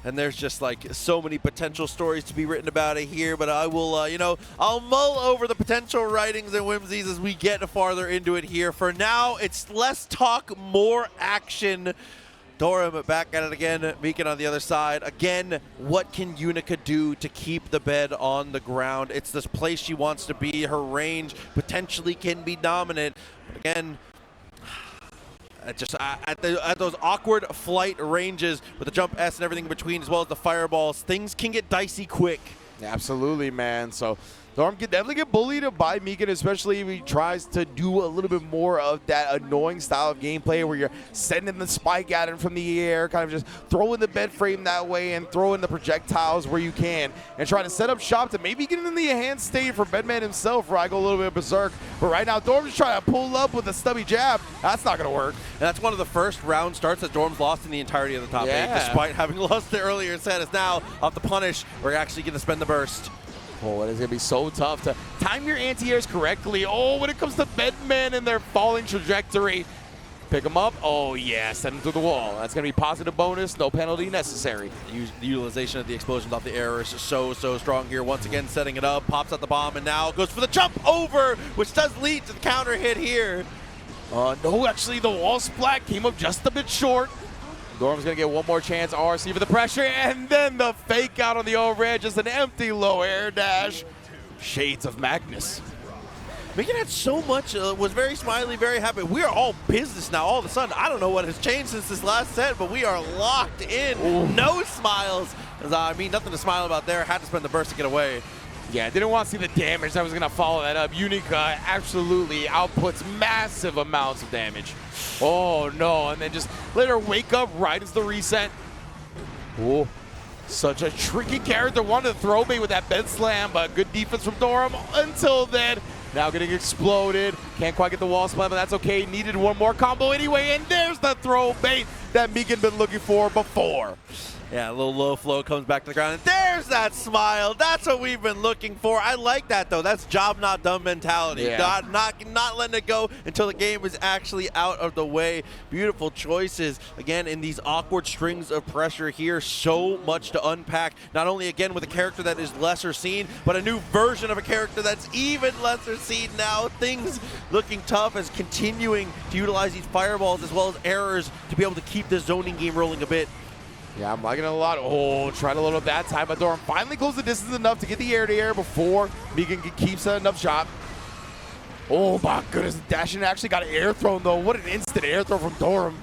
and there's just like so many potential stories to be written about it here, but I will, you know, I'll mull over the potential writings and whimsies as we get farther into it here. For now, it's less talk, more action. Doram back at it again, Miken on the other side. Again, what can Unica do to keep the bed on the ground? It's this place she wants to be. Her range potentially can be dominant. But again, just at those awkward flight ranges with the jump S and everything in between, as well as the fireballs, things can get dicey quick. Absolutely, man. So Doram can definitely get bullied by Miken, especially if he tries to do a little bit more of that annoying style of gameplay where you're sending the spike at him from the air, kind of just throwing the bed frame that way and throwing the projectiles where you can, and trying to set up shop to maybe get in the enhanced state for Bedman himself, where I go a little bit berserk. But right now, Doram's trying to pull up with a stubby jab. That's not going to work. And that's one of the first round starts that Doram's lost in the entirety of the top 8, despite having lost the earlier set. Is now off the punish. We're actually going to spend the burst. Oh, it is going to be so tough to time your anti-airs correctly. Oh, when it comes to Bedman and their falling trajectory. Pick them up. Oh, yeah, send them through the wall. That's going to be positive bonus, no penalty necessary. The utilization of the explosions off the air is so strong here. Once again, setting it up, pops out the bomb, and now goes for the jump over, which does lead to the counter hit here. No, actually, the wall splat came up just a bit short. Doram's going to get one more chance. RC for the pressure, and then the fake out on the overhead. Just an empty low air dash. Shades of Magnus. Miken had so much, was very smiley, very happy. We are all business now all of a sudden. I don't know what has changed since this last set, but we are locked in. Ooh. No smiles. I mean, nothing to smile about there. Had to spend the burst to get away. Yeah, didn't want to see the damage that was going to follow that up. Unica absolutely outputs massive amounts of damage. Oh, no, and then just let her wake up right as the reset. Oh, such a tricky character. Wanted to throw bait with that bed slam, but good defense from Doram until then. Now getting exploded. Can't quite get the wall splat, but that's okay. Needed one more combo anyway, and there's the throw bait that Miken been looking for before. Yeah, a little low flow comes back to the ground, and there's that smile. That's what we've been looking for. I like that, though. That's job not done mentality. Yeah. Not letting it go until the game is actually out of the way. Beautiful choices, again, in these awkward strings of pressure here. So much to unpack, not only, again, with a character that is lesser seen, but a new version of a character that's even lesser seen now. Things looking tough as continuing to utilize these fireballs as well as errors to be able to keep the zoning game rolling a bit. Yeah, I'm liking it a lot. Oh, tried to load up that time, but Doram finally closed the distance enough to get the air-to-air before Miken can keep setting up shot. Oh my goodness, Dashin actually got an air thrown though. What an instant air throw from Doram.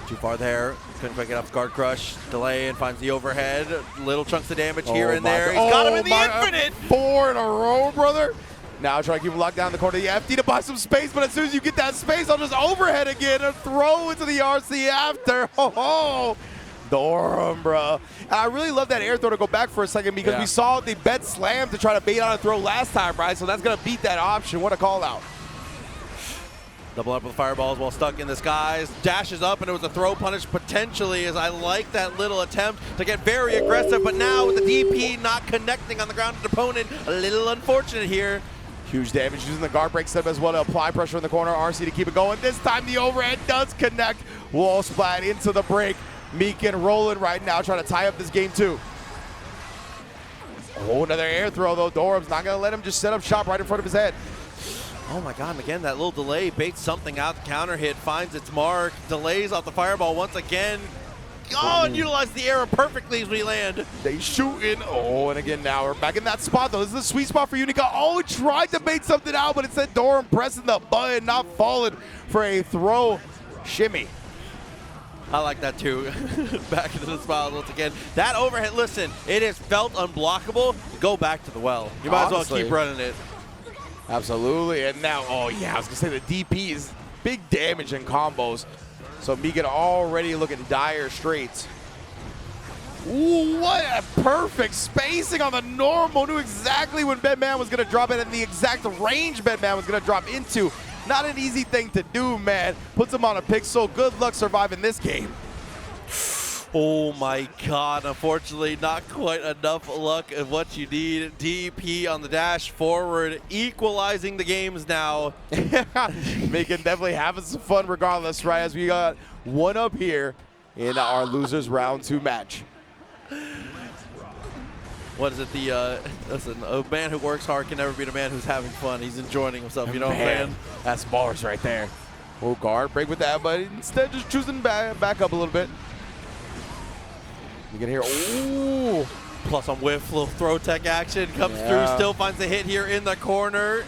Too far there. Couldn't quite get off guard crush. Delay and finds the overhead. Little chunks of damage here and there. He's got him in the infinite. 4 in a row, brother. Now try to keep him locked down in the corner of the FD to buy some space, but as soon as you get that space, I'll just overhead again and throw into the RC after. Oh, Doram, bro. And I really love that air throw to go back for a second because we saw the bed slam to try to bait on a throw last time, right? So that's going to beat that option. What a call out. Double up with fireballs while stuck in the skies. Dashes up, and it was a throw punish potentially, as I like that little attempt to get very aggressive. But now with the DP not connecting on the grounded opponent, a little unfortunate here. Huge damage using the guard break step as well to apply pressure in the corner. RC to keep it going. This time the overhead does connect. Wall splat into the break. Miken rolling right now, trying to tie up this game too. Oh, another air throw though. Doram's not going to let him just set up shop right in front of his head. Oh my god, and again, that little delay baits something out. The counter hit finds its mark. Delays off the fireball once again. Oh, and utilize the arrow perfectly as we land. They shooting. Oh, and again now we're back in that spot though. This is the sweet spot for Unica. Oh, tried to bait something out, but instead Doram pressing the button, not falling for a throw shimmy. I like that too. Back into the spot once again. That overhead, listen, it has felt unblockable. Go back to the well. You might as well keep running it. Absolutely, and now, oh yeah, I was gonna say the DP is big damage in combos. So Miken already looking dire straits. Ooh, what a perfect spacing on the normal. Knew exactly when Bedman was gonna drop it and the exact range Bedman was gonna drop into. Not an easy thing to do, man. Puts him on a pixel. Good luck surviving this game. Oh my god, unfortunately not quite enough luck of what you need. DP on the dash forward, equalizing the games now. Miken definitely having some fun regardless, right? As we got one up here in our losers round 2 match. what is it? Listen, a man who works hard can never beat a man who's having fun. He's enjoying himself. You know what I'm saying? That's bars right there. Oh, guard break with that, but instead just choosing back up a little bit. You can hear, ooh. Plus on whiff, little throw tech action comes through. Still finds a hit here in the corner.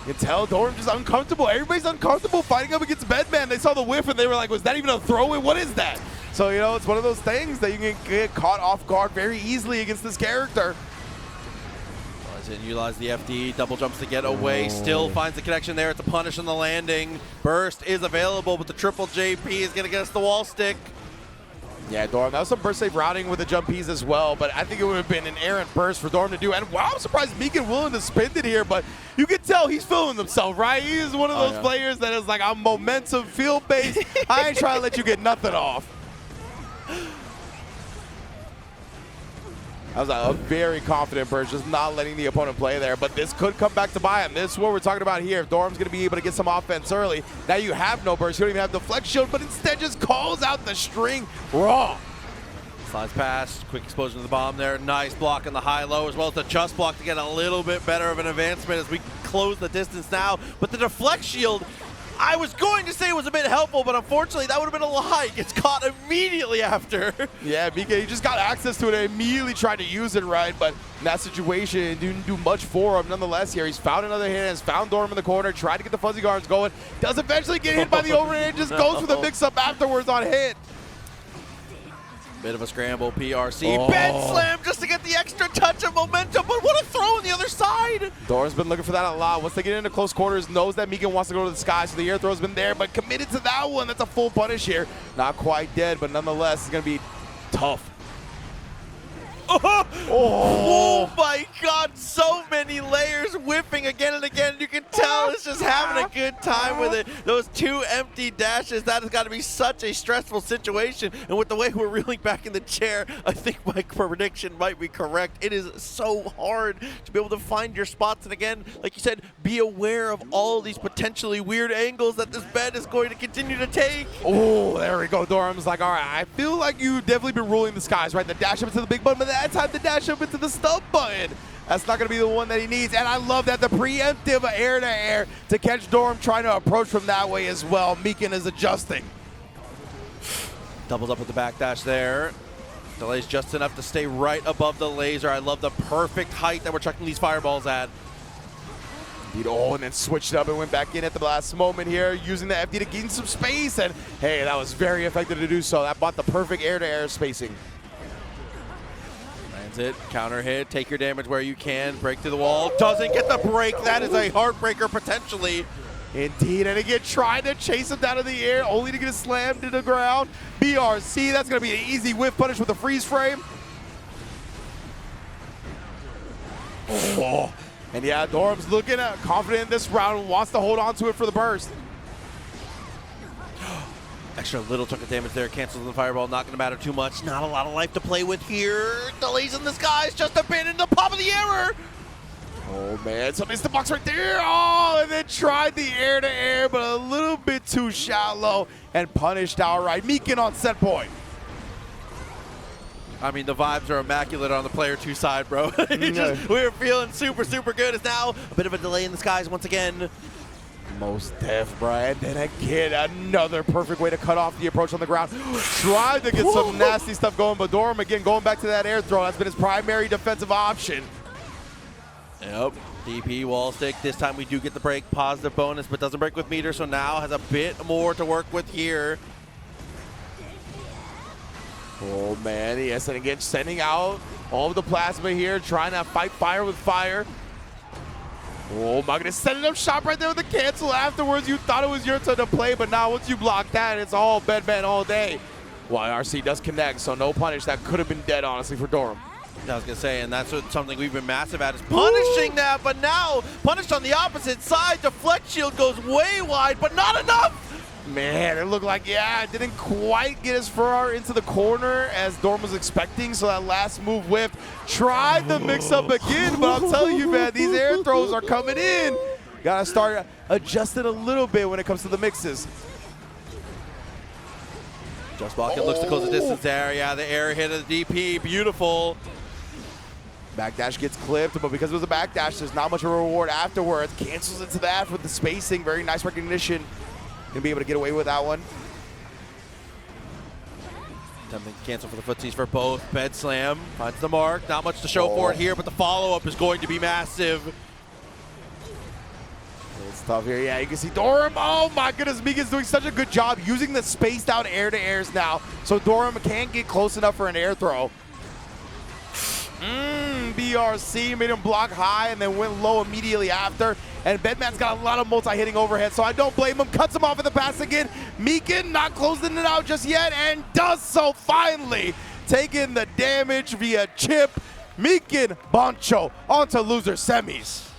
You can tell Doram just uncomfortable. Everybody's uncomfortable fighting up against Bedman. They saw the whiff and they were like, was that even a throw-in? What is that? So, you know, it's one of those things that you can get caught off guard very easily against this character. And utilize the FD, double jumps to get away, still finds the connection there. It's a punish on the landing. Burst is available, but the triple JP is going to get us the wall stick. Yeah, Doram, that was some burst safe routing with the jumpies as well, but I think it would have been an errant burst for Doram to do. And wow, I'm surprised Miken willing to spin it here, but you can tell he's feeling himself, right? He's one of those players that is like, I'm momentum, field-based. I ain't trying to let you get nothing off. That was a very confident burst, just not letting the opponent play there. But this could come back to bite him. This is what we're talking about here. If Doram's going to be able to get some offense early, now you have no burst. You don't even have the flex shield, but instead just calls out the string raw. Slides past, quick explosion to the bomb there. Nice block in the high-low, as well as the just block to get a little bit better of an advancement as we close the distance now. But the deflect shield, I was going to say it was a bit helpful, but unfortunately that would have been a lie. It's caught immediately after. Yeah, BK, he just got access to it and immediately tried to use it right, but in that situation, it didn't do much for him. Nonetheless, here he's found another hit, has found Doram in the corner, tried to get the fuzzy guards going, does eventually get hit by the overhand, just goes for the mix-up afterwards on hit. Bit of a scramble, PRC. Bed slam just to get the extra touch of momentum, but what a throw on the other side. Doram's been looking for that a lot. Once they get into close quarters, knows that Miken wants to go to the sky, so the air throw's been there, but committed to that one. That's a full punish here. Not quite dead, but nonetheless, it's going to be tough. Oh my God, so many layers whipping again and again. You can tell it's just having a good time with it. Those two empty dashes, that has got to be such a stressful situation. And with the way we're reeling back in the chair, I think my prediction might be correct. It is so hard to be able to find your spots. And again, like you said, be aware of all these potentially weird angles that this bed is going to continue to take. Oh, there we go. Doram's like, all right, I feel like you've definitely been ruling the skies, right? The dash up into the big button, but that time the dash up into the stub button. That's not going to be the one that he needs. And I love that the preemptive air-to-air to catch Doram trying to approach from that way as well. Miken is adjusting. Doubles up with the backdash there. Delays just enough to stay right above the laser. I love the perfect height that we're chucking these fireballs at. Oh, and then switched up and went back in at the last moment here, using the FD to gain some space. And hey, that was very effective to do so. That bought the perfect air-to-air spacing. Lands it, counter hit, take your damage where you can, break through the wall. Doesn't get the break. That is a heartbreaker potentially. Indeed, and again, trying to chase him down in the air, only to get slammed to the ground. BRC, that's going to be an easy whiff punish with a freeze frame. Oh. And yeah, Doram's looking confident in this round, wants to hold on to it for the burst. Extra little chunk of damage there, cancels the fireball, not going to matter too much. Not a lot of life to play with here. Delays in the skies, just a bit in the pop of the error. Oh man, so missed the box right there. Oh, and then tried the air-to-air, but a little bit too shallow and punished outright. Miken on set point. I mean, the vibes are immaculate on the player 2 side, bro. We're feeling super, super good. It's now a bit of a delay in the skies once again. Most def, Brian. Then again, another perfect way to cut off the approach on the ground. Tried to get some nasty stuff going, but Doram, again, going back to that air throw. That's been his primary defensive option. Yep. DP wall stick. This time we do get the break. Positive bonus, but doesn't break with meter, so now has a bit more to work with here. Oh man, yes, and again, sending out all of the plasma here, trying to fight fire with fire. Oh my goodness, setting up shop right there with the cancel afterwards. You thought it was your turn to play, but now once you block that, it's all Bedman all day. Well, RC does connect, so no punish. That could have been dead, honestly, for Doram. I was going to say, and that's something we've been massive at, is punishing that, but now punished on the opposite side. Deflect shield goes way wide, but not enough. Man, it looked like, yeah, it didn't quite get as far into the corner as Doram was expecting, so that last move whipped. Tried the mix-up again, but I'm telling you, man, these air throws are coming in. Gotta start adjusting a little bit when it comes to the mixes. Just blocking, looks to close the distance there. Yeah, the air hit of the DP, beautiful. Backdash gets clipped, but because it was a backdash, there's not much of a reward afterwards. Cancels into that with the spacing. Very nice recognition. Gonna be able to get away with that one. Attempting to cancel for the footsies for both. Bed slam, finds the mark. Not much to show for it here, but the follow-up is going to be massive. It's tough here. Yeah, you can see Doram. Oh my goodness, Miken's doing such a good job using the spaced out air-to-airs now, so Doram can't get close enough for an air throw. BRC made him block high and then went low immediately after. And Bedman's got a lot of multi-hitting overhead, so I don't blame him. Cuts him off at the pass again. Miken not closing it out just yet, and does so finally. Taking the damage via chip. Miken Bancho onto loser semis.